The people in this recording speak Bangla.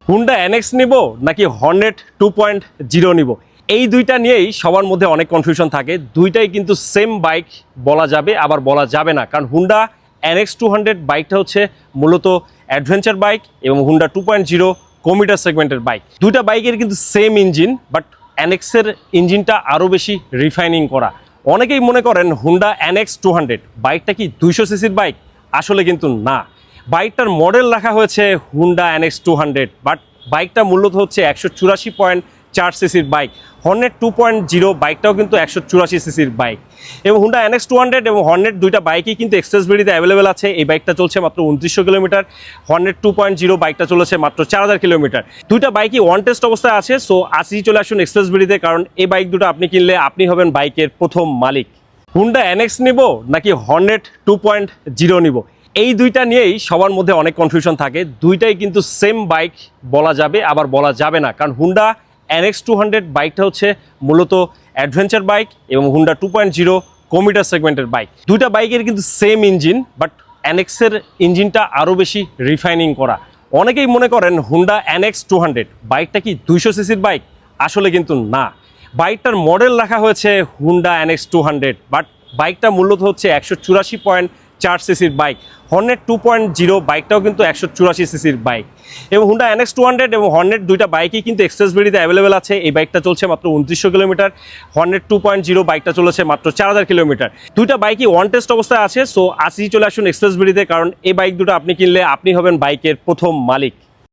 হুন্ডা এনএক্স নিব নাকি হর্নেট 2.0 নিব, এই দুইটা নিয়েই সবার মধ্যে অনেক কনফিউশন থাকে। দুইটাই কিন্তু সেম বাইক বলা যাবে আবার বলা যাবে না, কারণ হুন্ডা এনএক্স 200 বাইকটা হচ্ছে মূলত অ্যাডভেঞ্চার বাইক এবং হুন্ডা 2.0 কমিউটার সেগমেন্টের বাইক। দুইটা বাইকের কিন্তু সেম ইঞ্জিন, বাট এনএক্সের ইঞ্জিনটা আরও বেশি রিফাইনিং করা। অনেকেই মনে করেন হুন্ডা এনএক্স 200 বাইকটা কি 200 সিসির বাইক, আসলে কিন্তু না। বাইকটার মডেল রাখা হয়েছে হুন্ডা এনএক্স 200, বাট বাইকটা মূলত হচ্ছে 184.4 সিসির বাইক। হর্নেট 2.0 বাইকটাও কিন্তু 184 সিসির বাইক। এবং হুন্ডা এনএক্স 200 এবং হর্নেট দুইটা বাইকই কিন্তু এক্সপ্রেসভেরিতে অ্যাভেলেবেল আছে। এই বাইকটা চলছে মাত্র 2900 কিলোমিটার, হর্নেট 2.0 বাইকটা চলেছে মাত্র 4000 কিলোমিটার। দুইটা বাইকই ওয়ান টেস্ট অবস্থায় আছে। সো আজই চলে আসুন এক্সপ্রেসভেরিতে, কারণ এই বাইক দুটো আপনি কিনলে আপনি হবেন বাইকের প্রথম মালিক। হুন্ডা এনএক্স নিব নাকি হর্নেট 2.0 নিব, এই দুইটা নিয়েই সবার মধ্যে অনেক কনফিউশন থাকে। দুইটাই কিন্তু সেম বাইক বলা যাবে আবার বলা যাবে না, কারণ হুন্ডা এনএক্স 200 বাইকটা হচ্ছে মূলত অ্যাডভেঞ্চার বাইক এবং হুন্ডা 2.0 কমিউটার সেগমেন্টের বাইক। দুইটা বাইকের কিন্তু সেম ইঞ্জিন, বাট এনএক্সের ইঞ্জিনটা আরও বেশি রিফাইনিং করা। অনেকেই মনে করেন হুন্ডা এনএক্স 200 বাইকটা কি 200 সিসির বাইক, আসলে কিন্তু না। বাইকটার মডেল রাখা হয়েছে হুন্ডা এনএক্স 200, বাট বাইকটা মূলত হচ্ছে 184.4 সিসির বাইক। হর্নেট 2.0 বাইকটাও কিন্তু 184 সিসির বাইক। এবং হুন্ডা এনএক্স 200 এবং হর্নেট দুইটা বাইকই কিন্তু এক্সপ্রেসভেরিতে অ্যাভেলেবেল আছে। এই বাইকটা চলছে মাত্র 2900 কিলোমিটার, হর্নেট 2.0 বাইকটা চলেছে মাত্র 4000 কিলোমিটার। দুইটা বাইকই ওয়ান টেস্ট অবস্থায় আছে। সো আজই চলে আসুন এক্সপ্রেসভেরিতে, কারণ এই বাইক দুটো আপনি কিনলে আপনি হবেন বাইকের প্রথম মালিক।